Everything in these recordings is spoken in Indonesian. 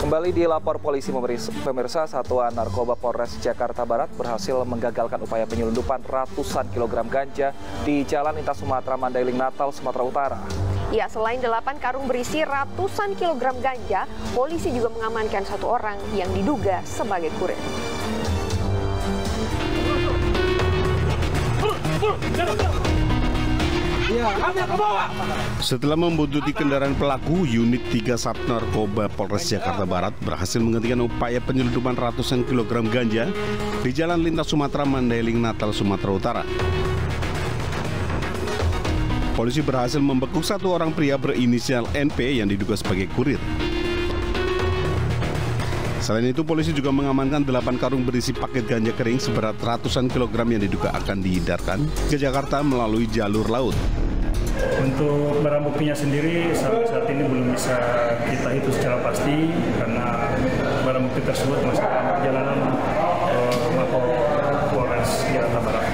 Kembali dilapor polisi pemirsa, Satuan Narkoba Polres Jakarta Barat berhasil menggagalkan upaya penyelundupan ratusan kilogram ganja di Jalan Lintas Sumatera Mandailing Natal, Sumatera Utara. Ya, selain 8 karung berisi ratusan kilogram ganja, polisi juga mengamankan 1 orang yang diduga sebagai kurir. Setelah membuntuti kendaraan pelaku, unit 3 Sat Narkoba Polres Jakarta Barat berhasil menghentikan upaya penyelundupan ratusan kilogram ganja di Jalan Lintas Sumatera Mandailing Natal, Sumatera Utara. Polisi berhasil membekuk 1 orang pria berinisial NP yang diduga sebagai kurir. Selain itu, polisi juga mengamankan 8 karung berisi paket ganja kering seberat ratusan kilogram yang diduga akan diedarkan ke Jakarta melalui jalur laut. Untuk barang buktinya sendiri sampai saat ini belum bisa kita hitung secara pasti karena barang bukti tersebut masih dalam perjalanan ke Polres Jakarta Barat.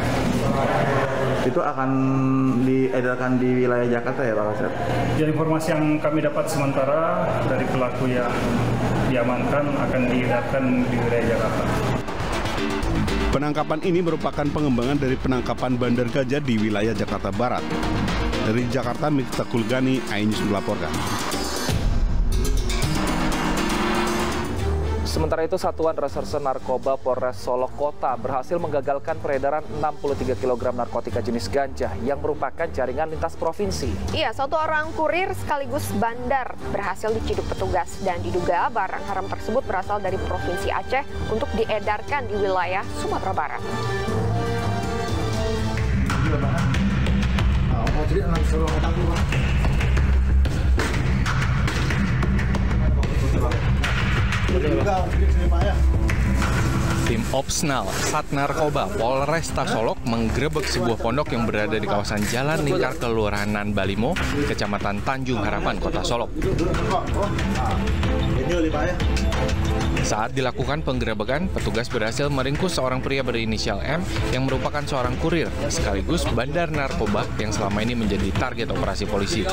Itu akan diedarkan di wilayah Jakarta ya Pak Kasat? Jadi informasi yang kami dapat sementara dari pelaku yang diamankan akan diedarkan di wilayah Jakarta. Penangkapan ini merupakan pengembangan dari penangkapan bandar ganja di wilayah Jakarta Barat. Dari Jakarta, Miftah Kulgani, iNews melaporkan. Sementara itu, Satuan Reserse Narkoba Polres Solok Kota berhasil menggagalkan peredaran 63 kg narkotika jenis ganja yang merupakan jaringan lintas provinsi. Iya, 1 orang kurir sekaligus bandar berhasil diciduk petugas dan diduga barang haram tersebut berasal dari Provinsi Aceh untuk diedarkan di wilayah Sumatera Barat. Tim Opsnal Sat Narkoba Polresta Solok menggerebek sebuah pondok yang berada di kawasan Jalan Lingkar Kelurahan Balimo, Kecamatan Tanjung Harapan, Kota Solok. Saat dilakukan penggerebekan, petugas berhasil meringkus seorang pria berinisial M yang merupakan seorang kurir sekaligus bandar narkoba yang selama ini menjadi target operasi polisi.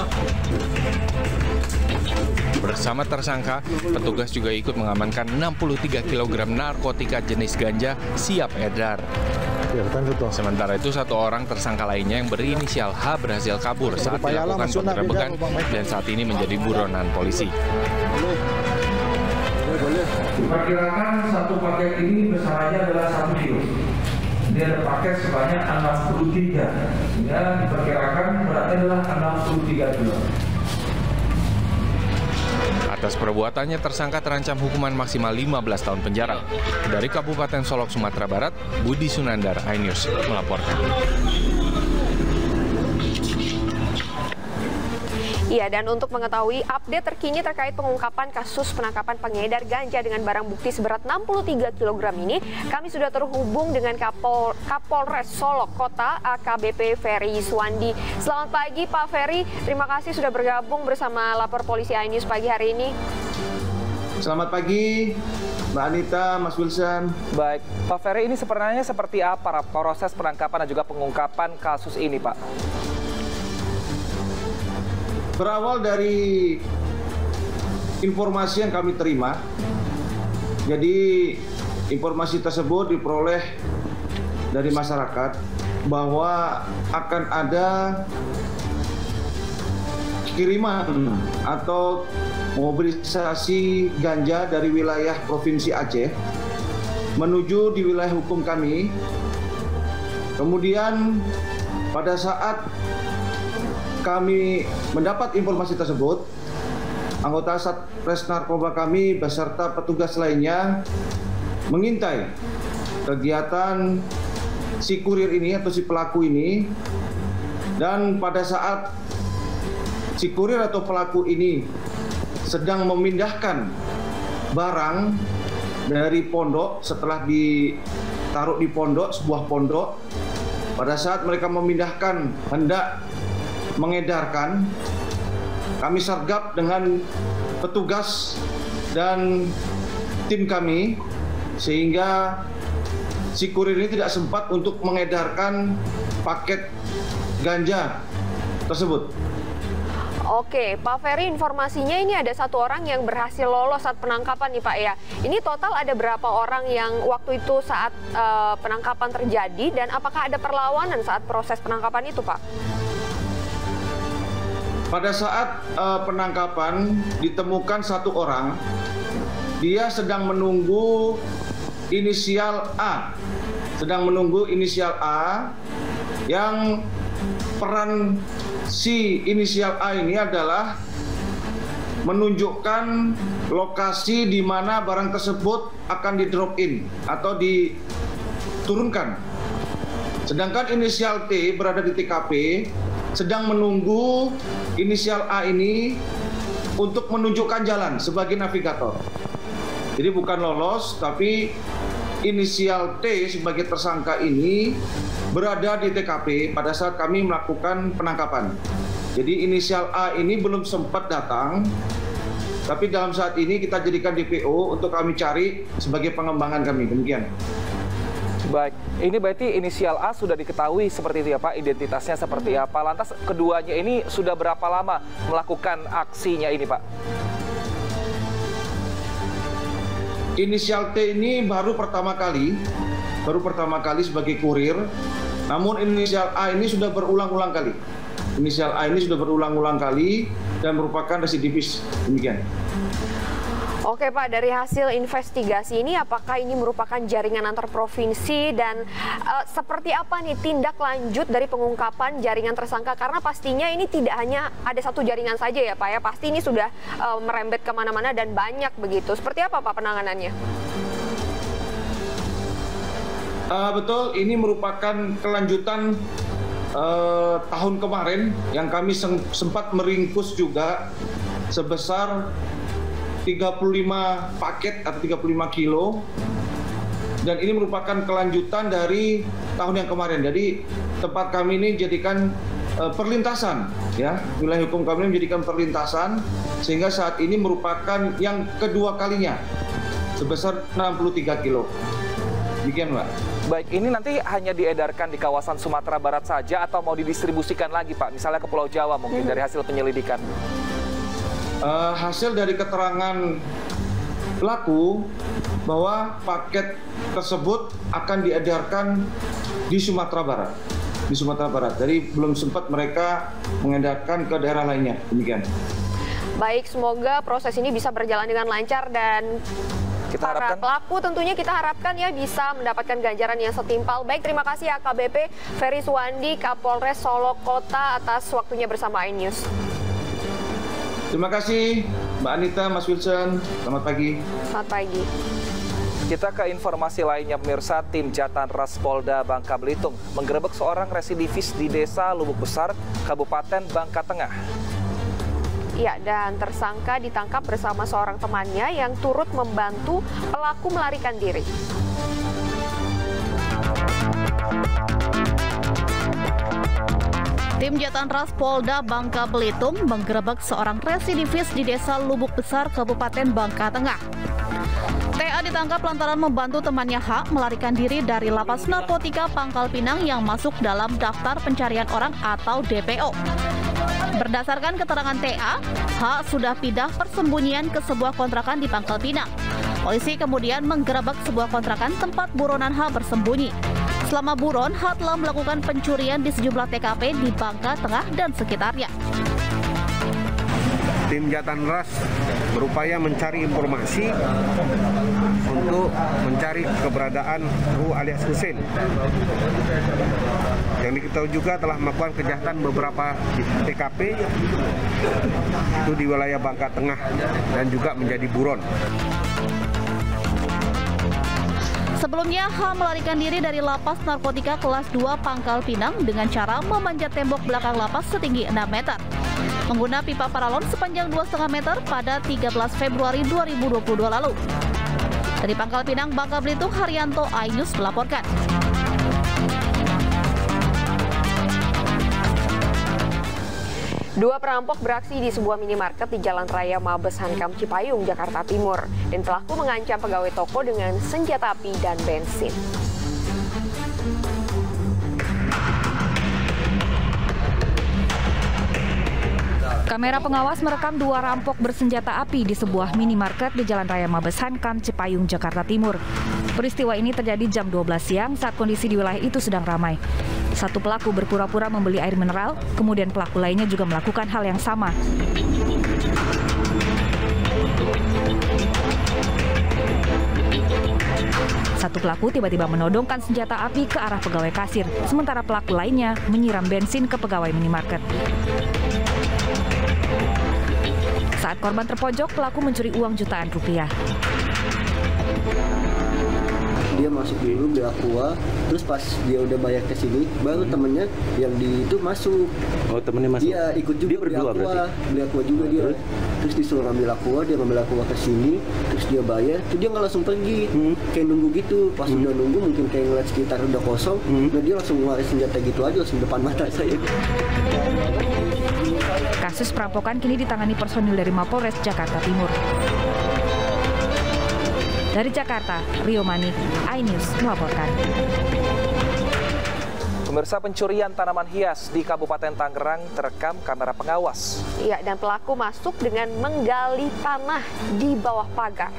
Bersama tersangka, petugas juga ikut mengamankan 63 kg narkotika jenis ganja siap edar. Sementara itu, 1 orang tersangka lainnya yang berinisial H berhasil kabur saat dilakukan penggerebekan dan saat ini menjadi buronan polisi. Diperkirakan 1 paket ini besarnya adalah 1 kilo. Dia ada paket sebanyak 63. Ya, diperkirakan beratnya adalah 63 kilo. Atas perbuatannya, tersangka terancam hukuman maksimal 15 tahun penjara. Dari Kabupaten Solok, Sumatera Barat, Budi Sunandar, iNews melaporkan. Iya, dan untuk mengetahui update terkini terkait pengungkapan kasus penangkapan pengedar ganja dengan barang bukti seberat 63 kg ini, kami sudah terhubung dengan Kapolres Solok Kota AKBP Ferry Suwandi. Selamat pagi Pak Ferry, terima kasih sudah bergabung bersama Lapor Polisi iNews pagi hari ini. Selamat pagi Mbak Anita, Mas Wilson. Baik, Pak Ferry, ini sebenarnya seperti apa proses penangkapan dan juga pengungkapan kasus ini, Pak? Berawal dari informasi yang kami terima, jadi informasi tersebut diperoleh dari masyarakat bahwa akan ada kiriman atau mobilisasi ganja dari wilayah Provinsi Aceh menuju di wilayah hukum kami. Kemudian pada saat kami mendapat informasi tersebut, anggota Satres Narkoba kami beserta petugas lainnya mengintai kegiatan si kurir ini atau si pelaku ini. Dan pada saat si kurir atau pelaku ini sedang memindahkan barang dari pondok setelah ditaruh di pondok, sebuah pondok, pada saat mereka memindahkan hendak mengedarkan, kami sergap dengan petugas dan tim kami sehingga si kurir ini tidak sempat untuk mengedarkan paket ganja tersebut. Oke, Pak Ferry, informasinya ini ada 1 orang yang berhasil lolos saat penangkapan nih Pak ya. Ini total ada berapa orang yang waktu itu saat penangkapan terjadi dan apakah ada perlawanan saat proses penangkapan itu Pak? Pada saat penangkapan ditemukan 1 orang, dia sedang menunggu inisial A. Yang peran si inisial A ini adalah menunjukkan lokasi di mana barang tersebut akan di drop in atau diturunkan. Sedangkan inisial T berada di TKP sedang menunggu inisial A ini untuk menunjukkan jalan sebagai navigator. Jadi bukan lolos, tapi inisial T sebagai tersangka ini berada di TKP pada saat kami melakukan penangkapan. Jadi inisial A ini belum sempat datang, tapi dalam saat ini kita jadikan DPO untuk kami cari sebagai pengembangan kami. Demikian. Baik, ini berarti inisial A sudah diketahui seperti itu ya Pak, identitasnya seperti apa. Lantas keduanya ini sudah berapa lama melakukan aksinya ini Pak? Inisial T ini baru pertama kali sebagai kurir, namun inisial A ini sudah berulang-ulang kali. Dan merupakan residivis. Demikian. Oke Pak, dari hasil investigasi ini apakah ini merupakan jaringan antar provinsi dan seperti apa nih tindak lanjut dari pengungkapan jaringan tersangka? Karena pastinya ini tidak hanya ada 1 jaringan saja ya Pak ya, pasti ini sudah merembet kemana-mana dan banyak begitu. Seperti apa Pak penanganannya? Betul, ini merupakan kelanjutan tahun kemarin yang kami sempat meringkus juga sebesar 35 paket atau 35 kilo, dan ini merupakan kelanjutan dari tahun yang kemarin. Jadi tempat kami ini jadikan perlintasan, ya, wilayah hukum kami menjadikan perlintasan, sehingga saat ini merupakan yang kedua kalinya sebesar 63 kilo. Demikian Pak. Baik, ini nanti hanya diedarkan di kawasan Sumatera Barat saja atau mau didistribusikan lagi Pak, misalnya ke Pulau Jawa mungkin dari hasil penyelidikan? Hasil dari keterangan pelaku bahwa paket tersebut akan diedarkan di Sumatera Barat. Jadi belum sempat mereka mengedarkan ke daerah lainnya. Demikian. Baik, semoga proses ini bisa berjalan dengan lancar dan para pelaku tentunya kita harapkan ya bisa mendapatkan ganjaran yang setimpal. Baik, terima kasih AKBP Ferry Suwandi, Kapolres Solok Kota atas waktunya bersama iNews. Terima kasih Mbak Anita, Mas Wilson. Selamat pagi. Selamat pagi. Kita ke informasi lainnya pemirsa, tim Jatanras Polda Bangka Belitung menggerebek seorang residivis di Desa Lubuk Besar, Kabupaten Bangka Tengah. Ya, dan tersangka ditangkap bersama seorang temannya yang turut membantu pelaku melarikan diri. Tim Jatanras Polda Bangka Belitung menggerebek seorang residivis di Desa Lubuk Besar, Kabupaten Bangka Tengah. TA ditangkap lantaran membantu temannya H melarikan diri dari Lapas Narkotika Pangkal Pinang yang masuk dalam daftar pencarian orang atau DPO. Berdasarkan keterangan TA, H sudah pindah persembunyian ke sebuah kontrakan di Pangkal Pinang. Polisi kemudian menggerebek sebuah kontrakan tempat buronan H bersembunyi. Selama buron, H telah melakukan pencurian di sejumlah TKP di Bangka Tengah dan sekitarnya. Tim Jatanras berupaya mencari informasi untuk mencari keberadaan Ru alias Husein. Yang diketahui juga telah melakukan kejahatan beberapa TKP itu di wilayah Bangka Tengah dan juga menjadi buron. Sebelumnya, H melarikan diri dari Lapas Narkotika kelas 2 Pangkal Pinang dengan cara memanjat tembok belakang lapas setinggi 6 meter. Mengguna pipa paralon sepanjang 2,5 meter pada 13 Februari 2022 lalu. Dari Pangkal Pinang, Bangka Belitung, Haryanto, iNews melaporkan. Dua perampok beraksi di sebuah minimarket di Jalan Raya Mabes Hankam Cipayung, Jakarta Timur. Dan pelaku mengancam pegawai toko dengan senjata api dan bensin. Kamera pengawas merekam 2 rampok bersenjata api di sebuah minimarket di Jalan Raya Mabes Hankam, Cipayung, Jakarta Timur. Peristiwa ini terjadi jam 12 siang saat kondisi di wilayah itu sedang ramai. Satu pelaku berpura-pura membeli air mineral, kemudian pelaku lainnya juga melakukan hal yang sama. Satu pelaku tiba-tiba menodongkan senjata api ke arah pegawai kasir, sementara pelaku lainnya menyiram bensin ke pegawai minimarket. Saat korban terpojok, pelaku mencuri uang jutaan rupiah. Dia masuk dulu beli aqua, terus pas dia udah bayar ke sini, baru temennya yang di itu masuk. Oh, temennya masuk? Iya, ikut juga. Dia berdua beli aqua juga dia. Terus disuruh ngambil aqua, dia ngambil aqua ke sini, terus dia bayar, terus dia nggak langsung pergi, kayak nunggu gitu. Pas udah nunggu, mungkin kayak ngeliat sekitar udah kosong, nah dia langsung ngeluarin senjata gitu aja, langsung depan mata saya. Kasus perampokan kini ditangani personil dari Mapolres Jakarta Timur. Dari Jakarta, Rio Manik, iNews melaporkan. Pemirsa, pencurian tanaman hias di Kabupaten Tangerang terekam kamera pengawas. Iya, dan pelaku masuk dengan menggali tanah di bawah pagar.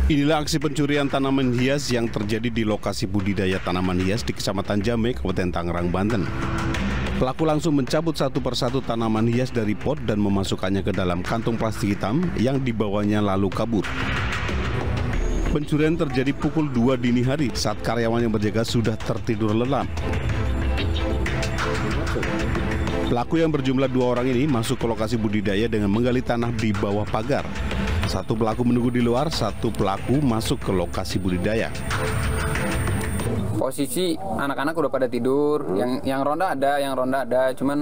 Inilah aksi pencurian tanaman hias yang terjadi di lokasi budidaya tanaman hias di Kecamatan Jamé, Kabupaten Tangerang, Banten. Pelaku langsung mencabut satu persatu tanaman hias dari pot dan memasukkannya ke dalam kantung plastik hitam yang dibawanya lalu kabur. Pencurian terjadi pukul 2 dini hari saat karyawan yang berjaga sudah tertidur lelap. Pelaku yang berjumlah 2 orang ini masuk ke lokasi budidaya dengan menggali tanah di bawah pagar. Satu pelaku menunggu di luar, satu pelaku masuk ke lokasi budidaya. Posisi anak-anak udah pada tidur, yang ronda ada, cuman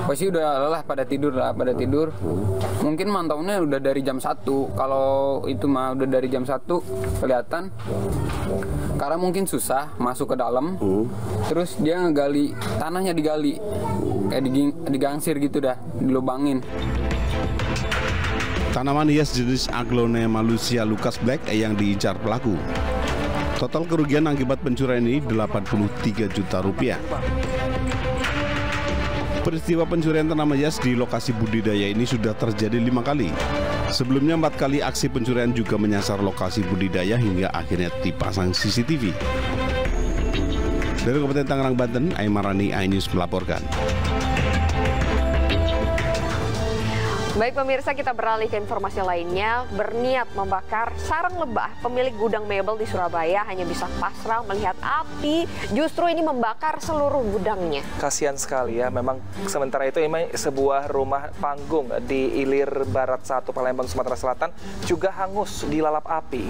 posisi udah lelah pada tidur. Mungkin mantaunya udah dari jam 1, kalau itu mah udah dari jam 1 kelihatan. Karena mungkin susah masuk ke dalam, terus dia ngegali, tanahnya digali, kayak digangsir gitu dah, dilubangin. Tanaman hias jenis Aglonema Lucia Lucas Black yang diincar pelaku. Total kerugian akibat pencurian ini 83 juta rupiah. Peristiwa pencurian tanaman hias di lokasi budidaya ini sudah terjadi 5 kali. Sebelumnya 4 kali aksi pencurian juga menyasar lokasi budidaya hingga akhirnya dipasang CCTV. Dari Kabupaten Tangerang, Banten, Aimarani, iNews melaporkan. Baik pemirsa, kita beralih ke informasi lainnya. Berniat membakar sarang lebah, pemilik gudang mebel di Surabaya hanya bisa pasrah melihat api justru ini membakar seluruh gudangnya. Kasihan sekali ya, memang sementara itu ini sebuah rumah panggung di Ilir Barat 1 Palembang, Sumatera Selatan juga hangus dilalap api.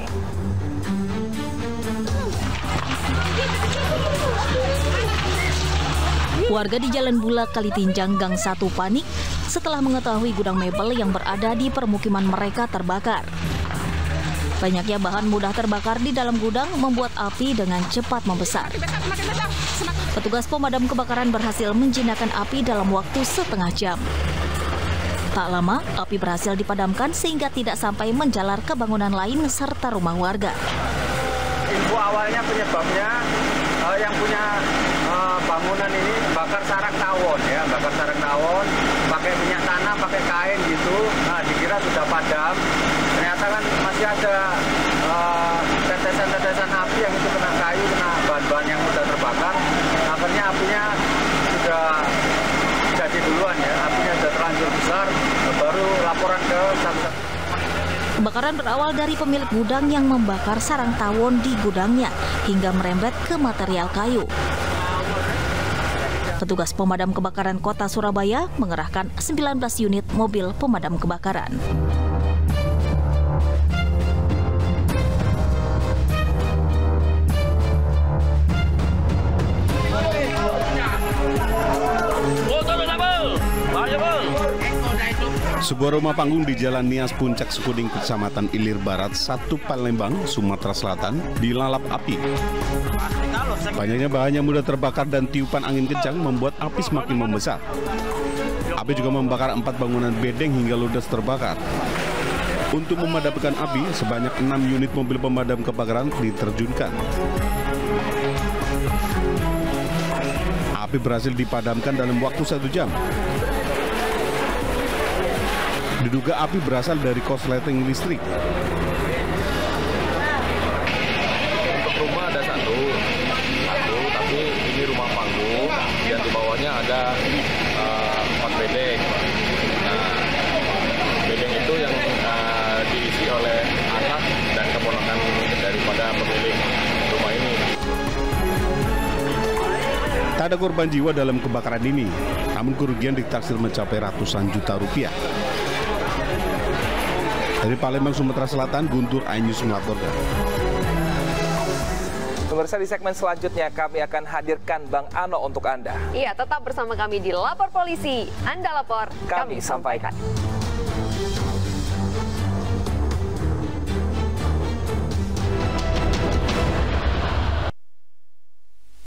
Warga di Jalan Bulak, Kalitinjang, Gang 1 panik setelah mengetahui gudang mebel yang berada di permukiman mereka terbakar. Banyaknya bahan mudah terbakar di dalam gudang membuat api dengan cepat membesar. Petugas pemadam kebakaran berhasil menjinakkan api dalam waktu setengah jam. Tak lama, api berhasil dipadamkan sehingga tidak sampai menjalar ke bangunan lain serta rumah warga. Info awalnya penyebabnya yang punya bangunan ini bakar sarang tawon ya, bakar sarang tawon pakai minyak tanah, pakai kain gitu. Nah, dikira sudah padam, ternyata kan masih ada tetesan-tetesan api yang itu kena kayu, kena bahan-bahan yang sudah terbakar. Akhirnya apinya sudah jadi duluan ya, apinya sudah terlanjur besar, baru laporan ke satu-satu. Kebakaran berawal dari pemilik gudang yang membakar sarang tawon di gudangnya hingga merembet ke material kayu. Petugas pemadam kebakaran Kota Surabaya mengerahkan 19 unit mobil pemadam kebakaran. Sebuah rumah panggung di Jalan Nias Puncak Sekuding, Kecamatan Ilir Barat 1 Palembang, Sumatera Selatan dilalap api. Banyaknya bahan yang mudah terbakar dan tiupan angin kencang membuat api semakin membesar. Api juga membakar 4 bangunan bedeng hingga ludes terbakar. Untuk memadamkan api, sebanyak 6 unit mobil pemadam kebakaran diterjunkan. Api berhasil dipadamkan dalam waktu 1 jam. Diduga api berasal dari korsleting listrik. Untuk rumah ada satu, tapi ini rumah panggung dan di bawahnya ada 4 bedeng. Nah, bedeng itu yang diisi oleh anak dan keponakan daripada pemilik rumah ini. Tak ada korban jiwa dalam kebakaran ini, namun kerugian ditaksir mencapai ratusan juta rupiah. Dari Palembang, Sumatera Selatan, Guntur iNews melaporkan. Pemirsa, di segmen selanjutnya kami akan hadirkan Bang Ano untuk Anda. Iya, tetap bersama kami di Lapor Polisi. Anda lapor, kami sampaikan.